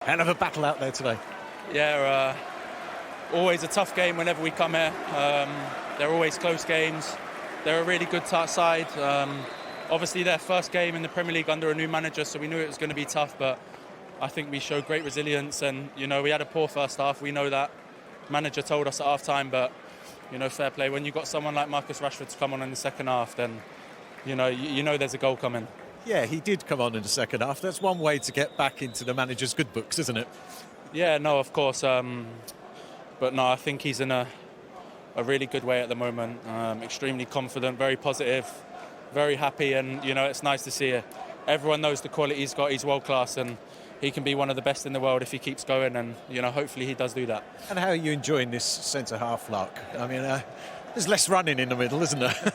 Hell of a battle out there today. Yeah, always a tough game whenever we come here. They're always close games. They're a really good side. Obviously their first game in the Premier League under a new manager, so we knew it was going to be tough, but I think we showed great resilience, and we had a poor first half. We know that. Manager told us at half time, but fair play. When you've got someone like Marcus Rashford to come on in the second half, then you know there's a goal coming. Yeah, he did come on in the second half. That's one way to get back into the manager's good books, isn't it? Yeah, no, of course. But no, I think he's in a really good way at the moment. Extremely confident, very positive, very happy, and it's nice to see it. Everyone knows the quality he's got. He's world class, and he can be one of the best in the world if he keeps going, and hopefully he does do that. And how are you enjoying this centre half luck? I mean, there's less running in the middle, isn't there?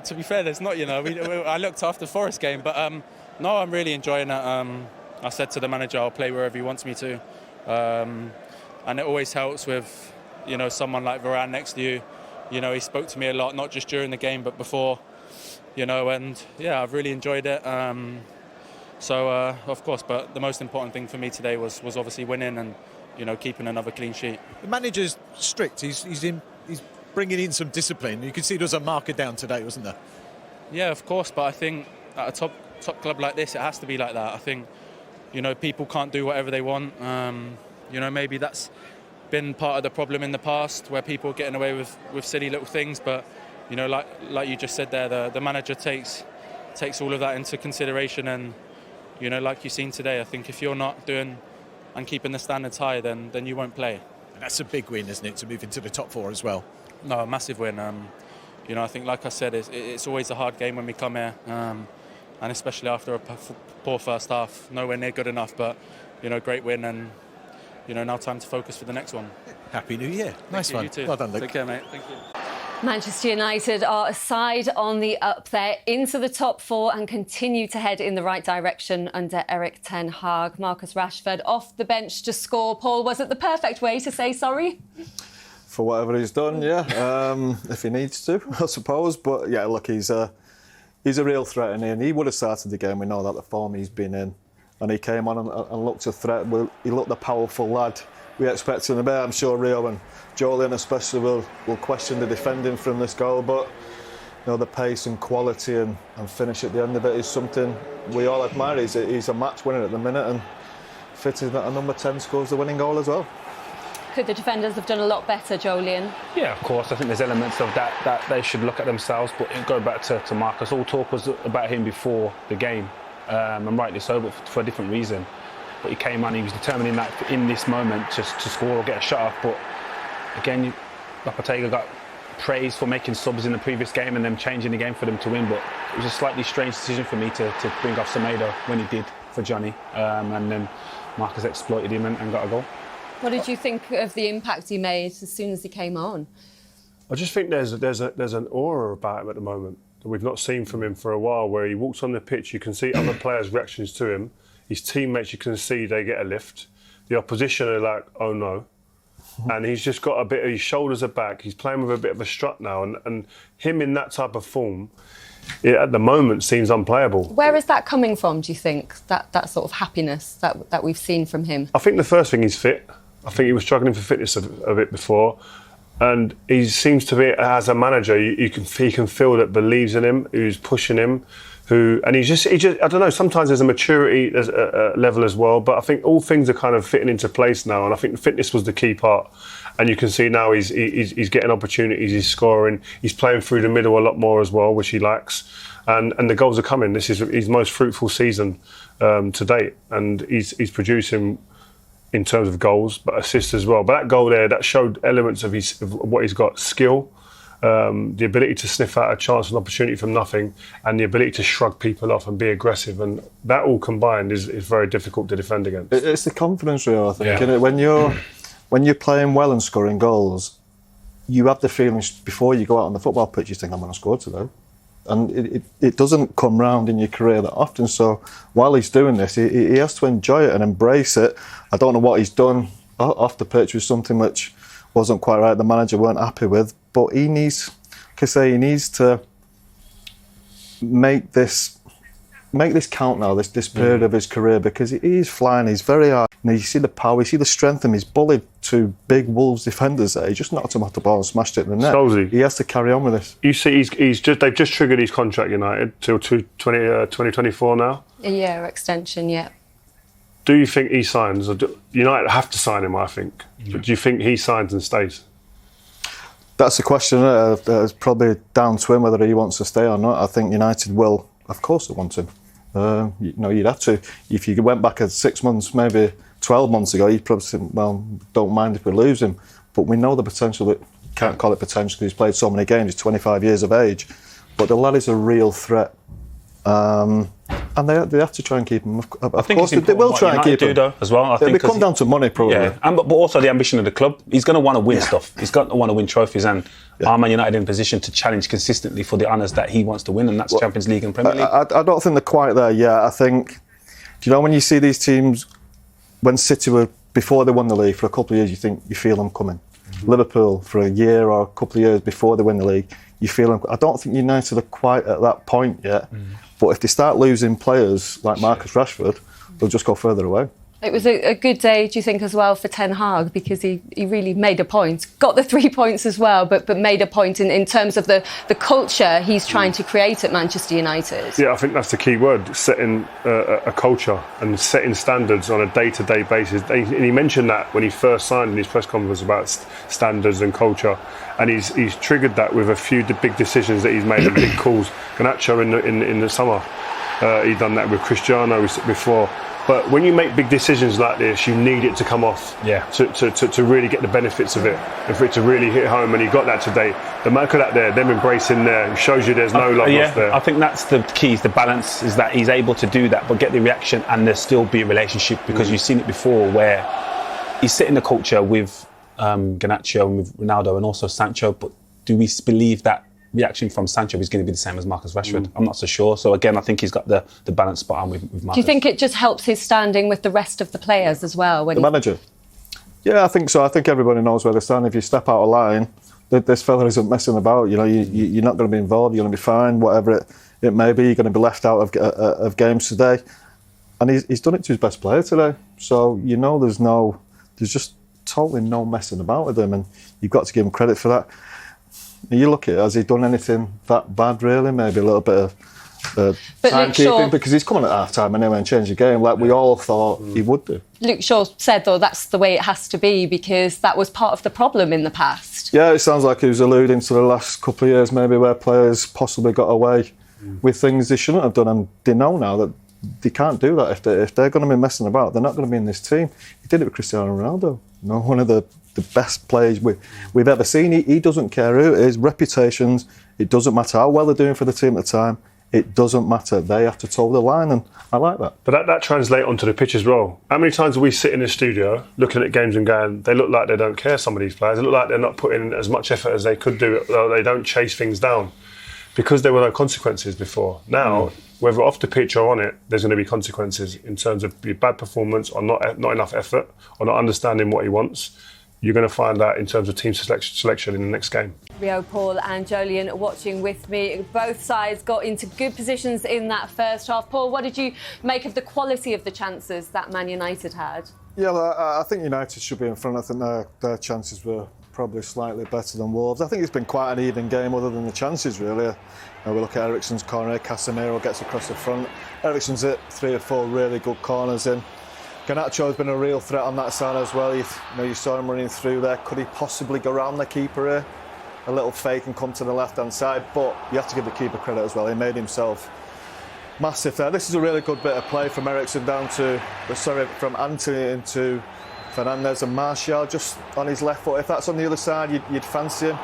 To be fair, there's not. I looked after the Forest game, but no, I'm really enjoying it. I said to the manager, I'll play wherever he wants me to, and it always helps with someone like Varane next to you. He spoke to me a lot, not just during the game but before. And yeah, I've really enjoyed it. So of course, but the most important thing for me today was obviously winning and keeping another clean sheet. The manager's strict. He's bringing in some discipline. You can see there was a marker down today, wasn't there? Yeah, of course. But I think at a top club like this, it has to be like that. I think people can't do whatever they want. Maybe that's been part of the problem in the past, where people are getting away with silly little things. But like you just said there, the manager takes all of that into consideration, and like you've seen today, I think if you're not doing and keeping the standards high, then you won't play. And that's a big win, isn't it, to move into the top four as well? No, a massive win. I think, like I said, it's always a hard game when we come here, and especially after a poor first half, nowhere near good enough. But great win, and now time to focus for the next one. Happy New Year. Nice one. You too. Well done, Luke. Take care, mate. Thank you. Manchester United are aside on the up there into the top four and continue to head in the right direction under Erik ten Hag. Marcus Rashford off the bench to score. Paul, was it the perfect way to say sorry? For whatever he's done, yeah, if he needs to, I suppose. But yeah, look, he's a real threat, and he would have started the game. We know that the form he's been in, and he came on and looked a threat. He looked a powerful lad. We expect him a bit. I'm sure Rio and Joleon especially will question the defending from this goal, but the pace and quality and finish at the end of it is something we all admire. He's a match winner at the minute, and fitting that a number 10 scores the winning goal as well. Could the defenders have done a lot better, Joleon? Yeah, of course. I think there's elements of that they should look at themselves. But going back to Marcus, all talk was about him before the game, and rightly so, but for a different reason. But he came on, he was determining that in this moment just to score or get a shot off. But again, Lopetegui got praised for making subs in the previous game and then changing the game for them to win. But it was a slightly strange decision for me to bring off Semedo when he did for Johnny, and then Marcus exploited him and got a goal. What did you think of the impact he made as soon as he came on? I just think there's an aura about him at the moment that we've not seen from him for a while, where he walks on the pitch, you can see other players' reactions to him. His teammates, you can see they get a lift. The opposition are like, oh no. And he's just got his shoulders are back. He's playing with a bit of a strut now. And him in that type of form, it at the moment seems unplayable. Where is that coming from, do you think, that sort of happiness that we've seen from him? I think the first thing, he's fit. I think he was struggling for fitness a bit before. And he seems to be, as a manager, he can feel that believes in him, who's pushing him. He just I don't know, sometimes there's a maturity level as well, but I think all things are kind of fitting into place now, and I think the fitness was the key part. And you can see now he's getting opportunities, he's scoring, he's playing through the middle a lot more as well, which he likes, and the goals are coming. This is his most fruitful season to date, and he's producing in terms of goals, but assists as well. But that goal there, that showed elements of what he's got: skill, the ability to sniff out a chance and opportunity from nothing, and the ability to shrug people off and be aggressive. And that all combined is very difficult to defend against. It's the confidence, Rio, I think. Yeah. When you're playing well and scoring goals, you have the feeling before you go out on the football pitch, you think, I'm going to score today. And it doesn't come round in your career that often. So while he's doing this, he has to enjoy it and embrace it. I don't know what he's done off the pitch with something which wasn't quite right. The manager weren't happy with, but he needs to make this make this count now, this period of his career, because he's flying, he's very hard. You see the power, you see the strength, and he's bullied two big Wolves defenders there. He just knocked him off the ball and smashed it in the net. Scholes. He has to carry on with this. You see, they've just triggered his contract, United, till 2024 now. A year extension, yeah. Do you think he signs? Or United have to sign him, I think. But do you think he signs and stays? That's the question. It's probably down to him whether he wants to stay or not. I think United will, of course, they want him. You'd have to. If you went back 6 months, maybe 12 months ago, you'd probably say, well, don't mind if we lose him. But we know the potential. That can't call it potential because he's played so many games. He's 25 years of age. But the lad is a real threat. And they have to try and keep him. Of course, they will try and keep him. Though, as well. I think they come down to money, probably. Yeah, but also the ambition of the club. He's going to want to win stuff. He's going to want to win trophies, and are Man United in a position to challenge consistently for the honours that he wants to win, and that's Champions League and Premier League? I don't think they're quite there yet. I think, do you know when you see these teams, when City were, before they won the league, for a couple of years, you feel them coming. Mm-hmm. Liverpool, for a year or a couple of years before they win the league, you feel them. I don't think United are quite at that point yet. Mm-hmm. But if they start losing players like Marcus Rashford, they'll just go further away. It was a good day, do you think, as well for Ten Hag, because he really made a point. Got the 3 points as well, but made a point in terms of the culture he's trying to create at Manchester United. Yeah, I think that's the key word, setting a culture and setting standards on a day-to-day basis. And he mentioned that when he first signed in his press conference about standards and culture. And he's triggered that with a few big decisions that he's made and big calls. Garnacho in the summer, he'd done that with Cristiano before. But when you make big decisions like this, you need it to come off to really get the benefits of it and for it to really hit home. And he got that today. The look at that there, them embracing there, shows you there's no love lost there. I think that's the key, the balance, is that he's able to do that but get the reaction and there still be a relationship, because you've seen it before where he's setting the culture with Garnacho and with Ronaldo and also Sancho, but do we believe that reaction from Sancho is going to be the same as Marcus Rashford? I'm not so sure. So again, I think he's got the balance spot on with Marcus. Do you think it just helps his standing with the rest of the players as well? The manager? Yeah, I think so. I think everybody knows where they stand. If you step out of line, this fella isn't messing about. You know, you're not going to be involved. You're going to be fine, whatever it may be. You're going to be left out of games today. And he's done it to his best player today. So, you know, there's just totally no messing about with him, and you've got to give him credit for that. You look at it, has he done anything that bad, really? Maybe a little bit of timekeeping, because he's coming at half-time anyway and changed the game like we all thought he would do. Luke Shaw said, though, that's the way it has to be because that was part of the problem in the past. Yeah, it sounds like he was alluding to the last couple of years maybe where players possibly got away with things they shouldn't have done, and they know now that they can't do that. If they're going to be messing about, they're not going to be in this team. He did it with Cristiano Ronaldo. You know, one of the best players we've ever seen. He doesn't care who it is, reputations, it doesn't matter how well they're doing for the team at the time, it doesn't matter. They have to toe the line, and I like that. But that translates onto the pitch as well. How many times do we sit in the studio looking at games and going, they look like they don't care, some of these players. They look like they're not putting in as much effort as they could do, they don't chase things down. Because there were no consequences before. Now, whether off the pitch or on it, there's going to be consequences in terms of your bad performance or not enough effort or not understanding what he wants. You're going to find that in terms of team selection in the next game. Rio, Paul and Jolien watching with me. Both sides got into good positions in that first half. Paul, what did you make of the quality of the chances that Man United had? Yeah, well, I think United should be in front. I think their chances were probably slightly better than Wolves. I think it's been quite an even game other than the chances, really. We look at Eriksen's corner, Casemiro gets across the front. Eriksen's hit 3 or 4 really good corners in. Garnacho has been a real threat on that side as well. You saw him running through there. Could he possibly go around the keeper here? A little fake and come to the left-hand side, but you have to give the keeper credit as well. He made himself massive there. This is a really good bit of play from Eriksen from Antony into Fernandez and Martial just on his left foot. If that's on the other side, you'd fancy him.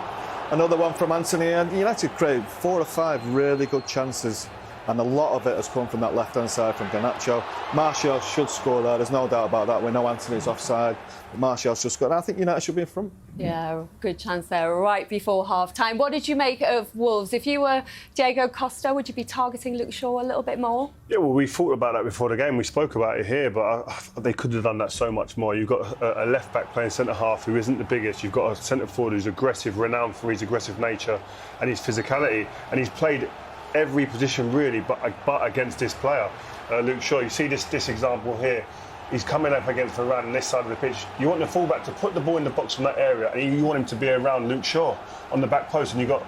Another one from Antony, and United created 4 or 5 really good chances, and a lot of it has come from that left-hand side from Garnacho. Martial should score there, there's no doubt about that. We know Antony's offside, but Martial should score. And I think United should be in front. Yeah, good chance there right before half-time. What did you make of Wolves? If you were Diego Costa, would you be targeting Luke Shaw a little bit more? Yeah, well, we thought about that before the game. We spoke about it here, but they could have done that so much more. You've got a left-back playing centre-half who isn't the biggest. You've got a centre-forward who's aggressive, renowned for his aggressive nature and his physicality. And he's played every position really, but against this player, Luke Shaw. You see this example here. He's coming up against Varane on this side of the pitch. You want the fullback to put the ball in the box from that area, and you want him to be around Luke Shaw on the back post, and you've got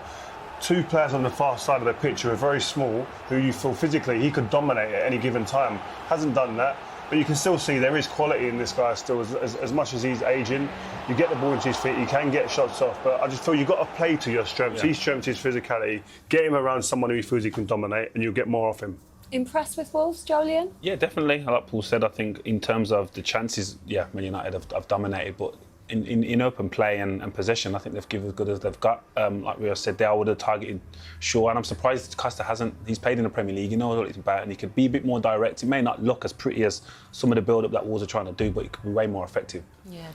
two players on the far side of the pitch who are very small, who you feel physically he could dominate at any given time. Hasn't done that, but you can still see there is quality in this guy still. As much as he's aging, you get the ball into his feet, he can get shots off, but I just feel you've got to play to your strengths. His strength is physicality. Get him around someone who he feels he can dominate, and you'll get more off him. Impressed with Wolves, Jolyon? Yeah, definitely. Like Paul said, I think in terms of the chances, Man United have dominated, but in open play and possession, I think they've given as good as they've got. Like we said, they would have targeted Shaw, and I'm surprised Costa hasn't. He's played in the Premier League, you know what it's about, and he could be a bit more direct. It may not look as pretty as some of the build-up that Wolves are trying to do, but it could be way more effective. Yeah,